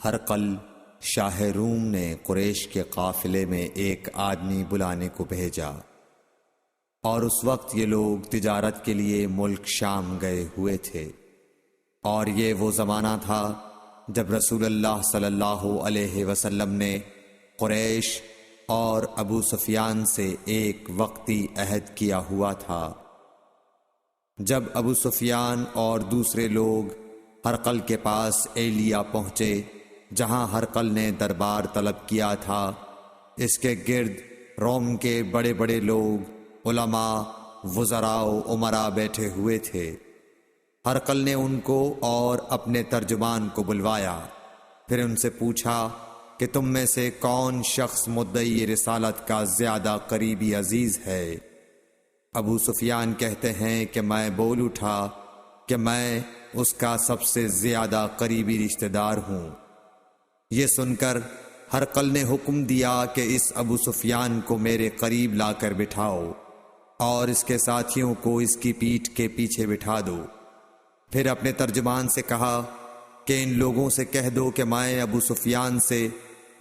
ہرقل شاہ روم نے قریش کے قافلے میں ایک آدمی بلانے کو بھیجا، اور اس وقت یہ لوگ تجارت کے لیے ملک شام گئے ہوئے تھے، اور یہ وہ زمانہ تھا جب رسول اللہ صلی اللہ علیہ وسلم نے قریش اور ابو سفیان سے ایک وقتی عہد کیا ہوا تھا۔ جب ابو سفیان اور دوسرے لوگ ہرقل کے پاس ایلیا پہنچے جہاں ہرقل نے دربار طلب کیا تھا، اس کے گرد روم کے بڑے بڑے لوگ، علماء، وزراء و امراء بیٹھے ہوئے تھے۔ ہرقل نے ان کو اور اپنے ترجمان کو بلوایا، پھر ان سے پوچھا کہ تم میں سے کون شخص مدعی رسالت کا زیادہ قریبی عزیز ہے؟ ابو سفیان کہتے ہیں کہ میں بول اٹھا کہ میں اس کا سب سے زیادہ قریبی رشتہ دار ہوں۔ یہ سن کر ہرقل نے حکم دیا کہ اس ابو سفیان کو میرے قریب لا کر بٹھاؤ اور اس کے ساتھیوں کو اس کی پیٹھ کے پیچھے بٹھا دو۔ پھر اپنے ترجمان سے کہا کہ ان لوگوں سے کہہ دو کہ میں ابو سفیان سے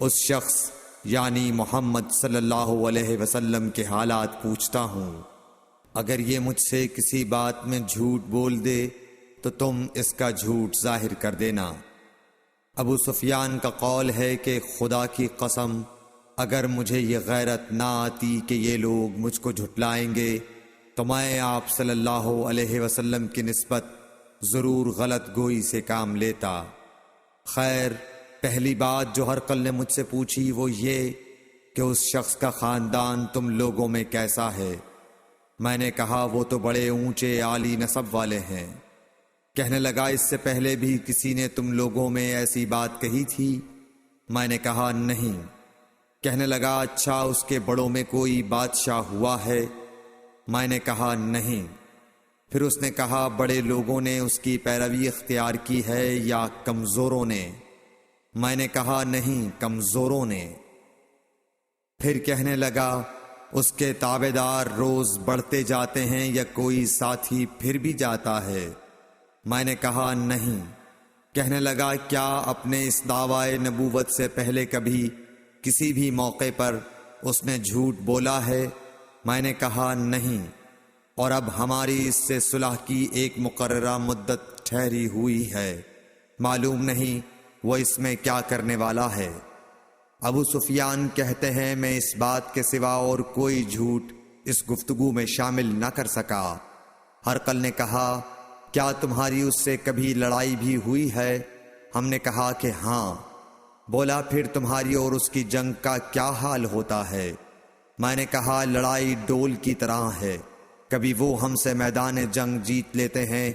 اس شخص یعنی محمد صلی اللہ علیہ وسلم کے حالات پوچھتا ہوں، اگر یہ مجھ سے کسی بات میں جھوٹ بول دے تو تم اس کا جھوٹ ظاہر کر دینا۔ ابو سفیان کا قول ہے کہ خدا کی قسم اگر مجھے یہ غیرت نہ آتی کہ یہ لوگ مجھ کو جھٹلائیں گے تو میں آپ صلی اللہ علیہ وسلم کی نسبت ضرور غلط گوئی سے کام لیتا۔ خیر، پہلی بات جو ہرقل نے مجھ سے پوچھی وہ یہ کہ اس شخص کا خاندان تم لوگوں میں کیسا ہے؟ میں نے کہا وہ تو بڑے اونچے عالی نسب والے ہیں۔ کہنے لگا اس سے پہلے بھی کسی نے تم لوگوں میں ایسی بات کہی تھی؟ میں نے کہا نہیں۔ کہنے لگا اچھا اس کے بڑوں میں کوئی بادشاہ ہوا ہے؟ میں نے کہا نہیں۔ پھر اس نے کہا بڑے لوگوں نے اس کی پیروی اختیار کی ہے یا کمزوروں نے؟ میں نے کہا نہیں، کمزوروں نے۔ پھر کہنے لگا اس کے تابعدار روز بڑھتے جاتے ہیں یا کوئی ساتھی پھر بھی جاتا ہے؟ میں نے کہا نہیں۔ کہنے لگا کیا اپنے اس دعوی نبوت سے پہلے کبھی کسی بھی موقع پر اس نے جھوٹ بولا ہے؟ میں نے کہا نہیں، اور اب ہماری اس سے صلح کی ایک مقررہ مدت ٹھہری ہوئی ہے، معلوم نہیں وہ اس میں کیا کرنے والا ہے۔ ابو سفیان کہتے ہیں میں اس بات کے سوا اور کوئی جھوٹ اس گفتگو میں شامل نہ کر سکا۔ ہرقل نے کہا کیا تمہاری اس سے کبھی لڑائی بھی ہوئی ہے؟ ہم نے کہا کہ ہاں۔ بولا پھر تمہاری اور اس کی جنگ کا کیا حال ہوتا ہے؟ میں نے کہا لڑائی ڈول کی طرح ہے، کبھی وہ ہم سے میدان جنگ جیت لیتے ہیں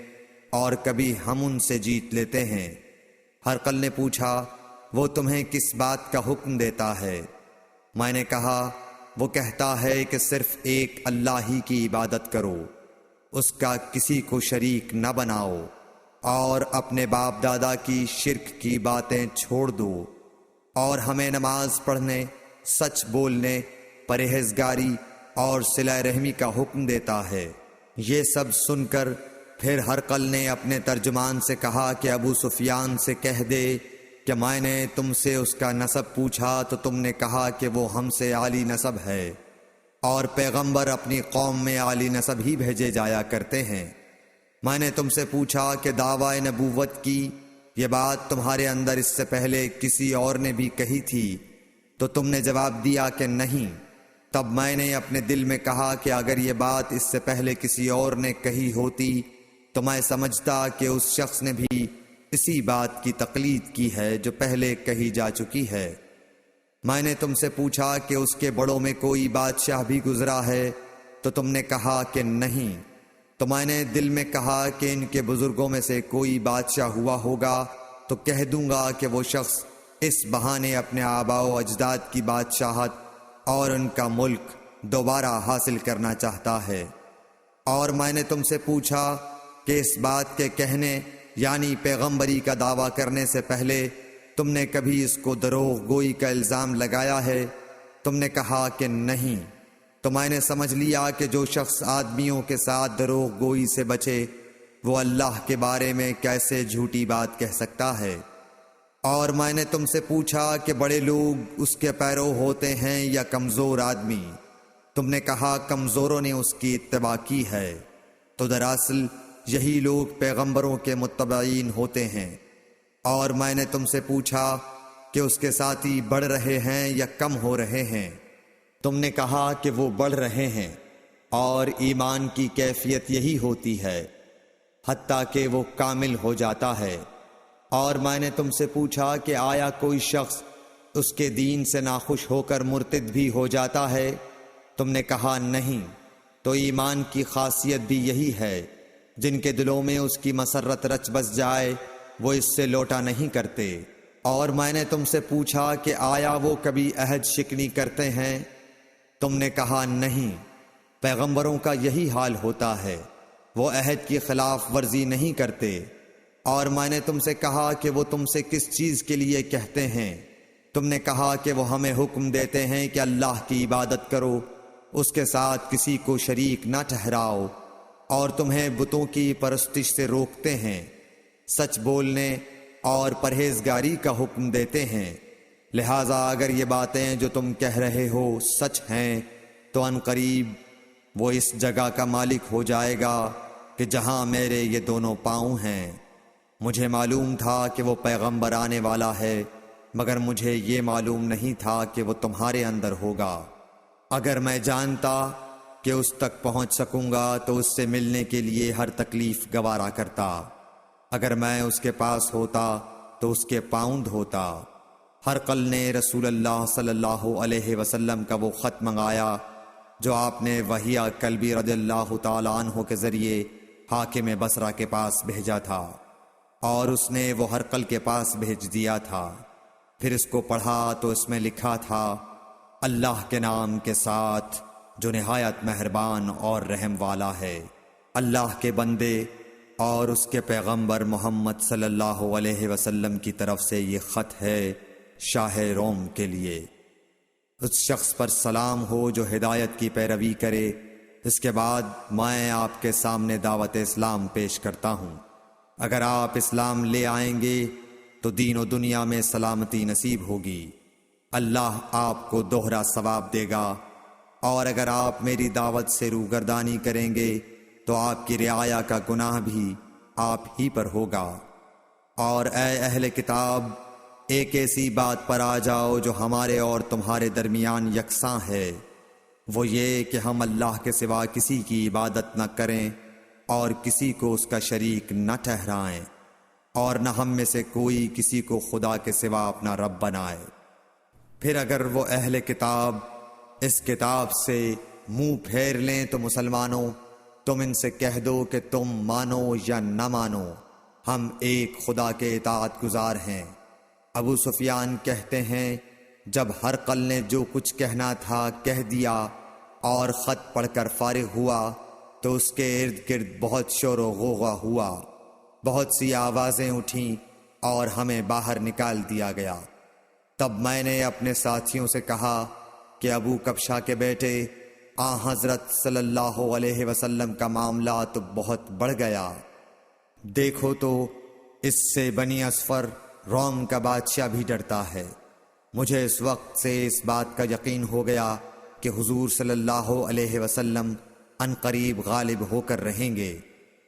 اور کبھی ہم ان سے جیت لیتے ہیں۔ ہرقل نے پوچھا وہ تمہیں کس بات کا حکم دیتا ہے؟ میں نے کہا وہ کہتا ہے کہ صرف ایک اللہ ہی کی عبادت کرو، اس کا کسی کو شریک نہ بناؤ، اور اپنے باپ دادا کی شرک کی باتیں چھوڑ دو، اور ہمیں نماز پڑھنے، سچ بولنے، پرہیزگاری اور صلہ رحمی کا حکم دیتا ہے۔ یہ سب سن کر پھر ہرقل نے اپنے ترجمان سے کہا کہ ابو سفیان سے کہہ دے کہ میں نے تم سے اس کا نسب پوچھا تو تم نے کہا کہ وہ ہم سے عالی نسب ہے، اور پیغمبر اپنی قوم میں عالی نسب ہی بھیجے جایا کرتے ہیں۔ میں نے تم سے پوچھا کہ دعوی نبوت کی یہ بات تمہارے اندر اس سے پہلے کسی اور نے بھی کہی تھی؟ تو تم نے جواب دیا کہ نہیں۔ تب میں نے اپنے دل میں کہا کہ اگر یہ بات اس سے پہلے کسی اور نے کہی ہوتی تو میں سمجھتا کہ اس شخص نے بھی اسی بات کی تقلید کی ہے جو پہلے کہی جا چکی ہے۔ میں نے تم سے پوچھا کہ اس کے بڑوں میں کوئی بادشاہ بھی گزرا ہے؟ تو تم نے کہا کہ نہیں۔ تو میں نے دل میں کہا کہ ان کے بزرگوں میں سے کوئی بادشاہ ہوا ہوگا تو کہہ دوں گا کہ وہ شخص اس بہانے اپنے آباء و اجداد کی بادشاہت اور ان کا ملک دوبارہ حاصل کرنا چاہتا ہے۔ اور میں نے تم سے پوچھا کہ اس بات کے کہنے یعنی پیغمبری کا دعویٰ کرنے سے پہلے تم نے کبھی اس کو دروغ گوئی کا الزام لگایا ہے؟ تم نے کہا کہ نہیں۔ تو میں نے سمجھ لیا کہ جو شخص آدمیوں کے ساتھ دروغ گوئی سے بچے وہ اللہ کے بارے میں کیسے جھوٹی بات کہہ سکتا ہے۔ اور میں نے تم سے پوچھا کہ بڑے لوگ اس کے پیرو ہوتے ہیں یا کمزور آدمی؟ تم نے کہا کمزوروں نے اس کی اتباع کی ہے۔ تو دراصل یہی لوگ پیغمبروں کے متبعین ہوتے ہیں۔ اور میں نے تم سے پوچھا کہ اس کے ساتھی بڑھ رہے ہیں یا کم ہو رہے ہیں؟ تم نے کہا کہ وہ بڑھ رہے ہیں، اور ایمان کی کیفیت یہی ہوتی ہے حتیٰ کہ وہ کامل ہو جاتا ہے۔ اور میں نے تم سے پوچھا کہ آیا کوئی شخص اس کے دین سے ناخوش ہو کر مرتد بھی ہو جاتا ہے؟ تم نے کہا نہیں۔ تو ایمان کی خاصیت بھی یہی ہے، جن کے دلوں میں اس کی مسرت رچ بس جائے وہ اس سے لوٹا نہیں کرتے۔ اور میں نے تم سے پوچھا کہ آیا وہ کبھی عہد شکنی کرتے ہیں؟ تم نے کہا نہیں۔ پیغمبروں کا یہی حال ہوتا ہے، وہ عہد کی خلاف ورزی نہیں کرتے۔ اور میں نے تم سے کہا کہ وہ تم سے کس چیز کے لیے کہتے ہیں؟ تم نے کہا کہ وہ ہمیں حکم دیتے ہیں کہ اللہ کی عبادت کرو، اس کے ساتھ کسی کو شریک نہ ٹھہراؤ، اور تمہیں بتوں کی پرستش سے روکتے ہیں، سچ بولنے اور پرہیزگاری کا حکم دیتے ہیں۔ لہٰذا اگر یہ باتیں جو تم کہہ رہے ہو سچ ہیں تو ان قریب وہ اس جگہ کا مالک ہو جائے گا کہ جہاں میرے یہ دونوں پاؤں ہیں۔ مجھے معلوم تھا کہ وہ پیغمبر آنے والا ہے، مگر مجھے یہ معلوم نہیں تھا کہ وہ تمہارے اندر ہوگا۔ اگر میں جانتا کہ اس تک پہنچ سکوں گا تو اس سے ملنے کے لیے ہر تکلیف گوارا کرتا۔ اگر میں اس کے پاس ہوتا تو اس کے پاؤں دھوتا۔ ہرقل نے رسول اللہ صلی اللہ علیہ وسلم کا وہ خط منگایا جو آپ نے وحیہ کلبی رضی اللہ تعالیٰ عنہ کے ذریعے حاکم بصرہ کے پاس بھیجا تھا، اور اس نے وہ ہرقل کے پاس بھیج دیا تھا۔ پھر اس کو پڑھا تو اس میں لکھا تھا، اللہ کے نام کے ساتھ جو نہایت مہربان اور رحم والا ہے۔ اللہ کے بندے اور اس کے پیغمبر محمد صلی اللہ علیہ وسلم کی طرف سے یہ خط ہے شاہ روم کے لیے۔ اس شخص پر سلام ہو جو ہدایت کی پیروی کرے۔ اس کے بعد میں آپ کے سامنے دعوت اسلام پیش کرتا ہوں۔ اگر آپ اسلام لے آئیں گے تو دین و دنیا میں سلامتی نصیب ہوگی، اللہ آپ کو دوہرا ثواب دے گا۔ اور اگر آپ میری دعوت سے روگردانی کریں گے تو آپ کی رعایا کا گناہ بھی آپ ہی پر ہوگا۔ اور اے اہل کتاب، ایک ایسی بات پر آ جاؤ جو ہمارے اور تمہارے درمیان یکساں ہے، وہ یہ کہ ہم اللہ کے سوا کسی کی عبادت نہ کریں اور کسی کو اس کا شریک نہ ٹھہرائیں، اور نہ ہم میں سے کوئی کسی کو خدا کے سوا اپنا رب بنائے۔ پھر اگر وہ اہل کتاب اس کتاب سے منہ پھیر لیں تو مسلمانوں، تم ان سے کہہ دو کہ تم مانو یا نہ مانو، ہم ایک خدا کے اطاعت گزار ہیں۔ ابو سفیان کہتے ہیں، جب ہرقل نے جو کچھ کہنا تھا کہہ دیا اور خط پڑھ کر فارغ ہوا تو اس کے ارد گرد بہت شور و غوغا ہوا، بہت سی آوازیں اٹھیں اور ہمیں باہر نکال دیا گیا۔ تب میں نے اپنے ساتھیوں سے کہا کہ ابو کبشہ کے بیٹے حضرت صلی اللہ علیہ وسلم کا معاملہ تو بہت بڑھ گیا۔ دیکھو تو اس سے بنی اصفر روم کا بادشاہ بھی ڈرتا ہے۔ مجھے اس وقت سے اس بات کا یقین ہو گیا کہ حضور صلی اللہ علیہ وسلم ان قریب غالب ہو کر رہیں گے،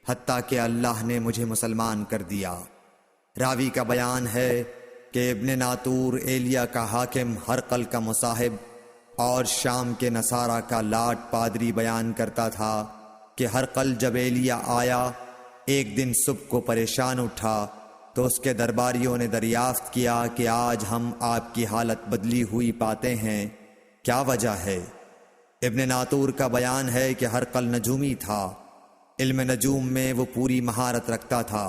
حتیٰ کہ اللہ نے مجھے مسلمان کر دیا۔ راوی کا بیان ہے کہ ابن ناطور ایلیا کا حاکم ہرقل کا مصاحب اور شام کے نصارہ کا لاٹ پادری بیان کرتا تھا کہ ہرقل جب ایلیا آیا ایک دن صبح کو پریشان اٹھا تو اس کے درباریوں نے دریافت کیا کہ آج ہم آپ کی حالت بدلی ہوئی پاتے ہیں، کیا وجہ ہے؟ ابن ناطور کا بیان ہے کہ ہرقل نجومی تھا، علم نجوم میں وہ پوری مہارت رکھتا تھا۔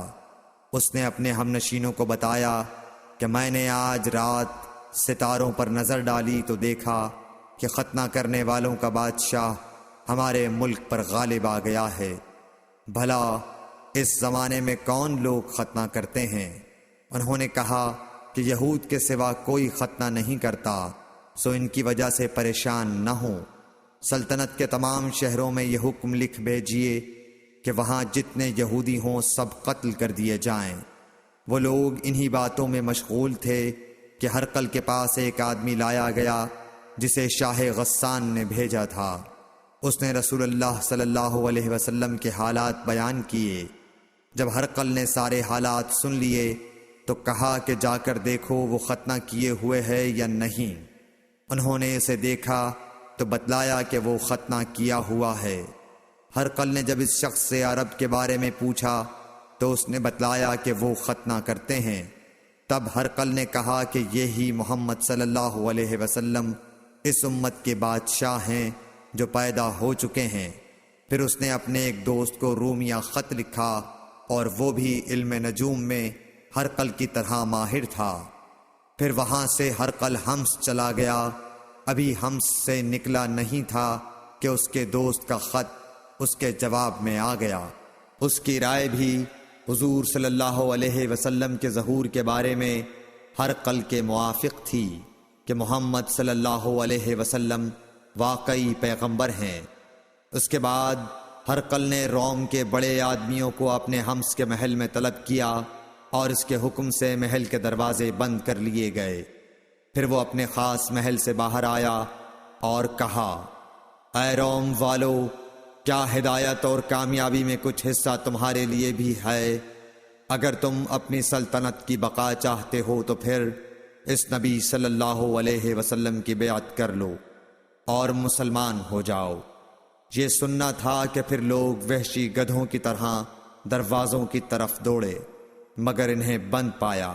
اس نے اپنے ہم نشینوں کو بتایا کہ میں نے آج رات ستاروں پر نظر ڈالی تو دیکھا کہ ختنہ کرنے والوں کا بادشاہ ہمارے ملک پر غالب آ گیا ہے۔ بھلا اس زمانے میں کون لوگ ختنہ کرتے ہیں؟ انہوں نے کہا کہ یہود کے سوا کوئی ختنہ نہیں کرتا، سو ان کی وجہ سے پریشان نہ ہوں۔ سلطنت کے تمام شہروں میں یہ حکم لکھ بھیجیے کہ وہاں جتنے یہودی ہوں سب قتل کر دیے جائیں۔ وہ لوگ انہی باتوں میں مشغول تھے کہ ہرقل کے پاس ایک آدمی لایا گیا جسے شاہ غسان نے بھیجا تھا۔ اس نے رسول اللہ صلی اللہ علیہ وسلم کے حالات بیان کیے۔ جب ہرقل نے سارے حالات سن لیے تو کہا کہ جا کر دیکھو وہ ختنہ کیے ہوئے ہے یا نہیں۔ انہوں نے اسے دیکھا تو بتلایا کہ وہ ختنہ کیا ہوا ہے۔ ہرقل نے جب اس شخص سے عرب کے بارے میں پوچھا تو اس نے بتلایا کہ وہ ختنہ کرتے ہیں۔ تب ہرقل نے کہا کہ یہی محمد صلی اللہ علیہ وسلم اس امت کے بادشاہ ہیں جو پیدا ہو چکے ہیں۔ پھر اس نے اپنے ایک دوست کو رومیہ خط لکھا اور وہ بھی علم نجوم میں ہرقل کی طرح ماہر تھا۔ پھر وہاں سے ہرقل حمص چلا گیا۔ ابھی حمص سے نکلا نہیں تھا کہ اس کے دوست کا خط اس کے جواب میں آ گیا۔ اس کی رائے بھی حضور صلی اللہ علیہ وسلم کے ظہور کے بارے میں ہرقل کے موافق تھی کہ محمد صلی اللہ علیہ وسلم واقعی پیغمبر ہیں۔ اس کے بعد ہرقل نے روم کے بڑے آدمیوں کو اپنے حمص کے محل میں طلب کیا اور اس کے حکم سے محل کے دروازے بند کر لیے گئے۔ پھر وہ اپنے خاص محل سے باہر آیا اور کہا، اے روم والو، کیا ہدایت اور کامیابی میں کچھ حصہ تمہارے لیے بھی ہے؟ اگر تم اپنی سلطنت کی بقا چاہتے ہو تو پھر اس نبی صلی اللہ علیہ وسلم کی بیعت کر لو اور مسلمان ہو جاؤ۔ یہ سننا تھا کہ پھر لوگ وحشی گدھوں کی طرح دروازوں کی طرف دوڑے، مگر انہیں بند پایا۔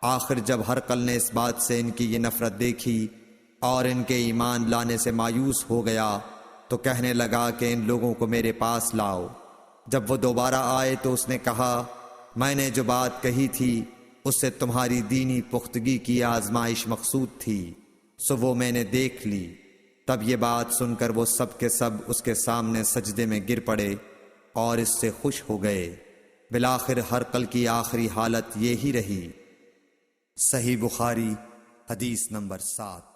آخر جب ہرقل نے اس بات سے ان کی یہ نفرت دیکھی اور ان کے ایمان لانے سے مایوس ہو گیا تو کہنے لگا کہ ان لوگوں کو میرے پاس لاؤ۔ جب وہ دوبارہ آئے تو اس نے کہا، میں نے جو بات کہی تھی اس سے تمہاری دینی پختگی کی آزمائش مقصود تھی، سو وہ میں نے دیکھ لی۔ تب یہ بات سن کر وہ سب کے سب اس کے سامنے سجدے میں گر پڑے اور اس سے خوش ہو گئے۔ بالآخر ہرقل کی آخری حالت یہی رہی۔ صحیح بخاری حدیث نمبر 7۔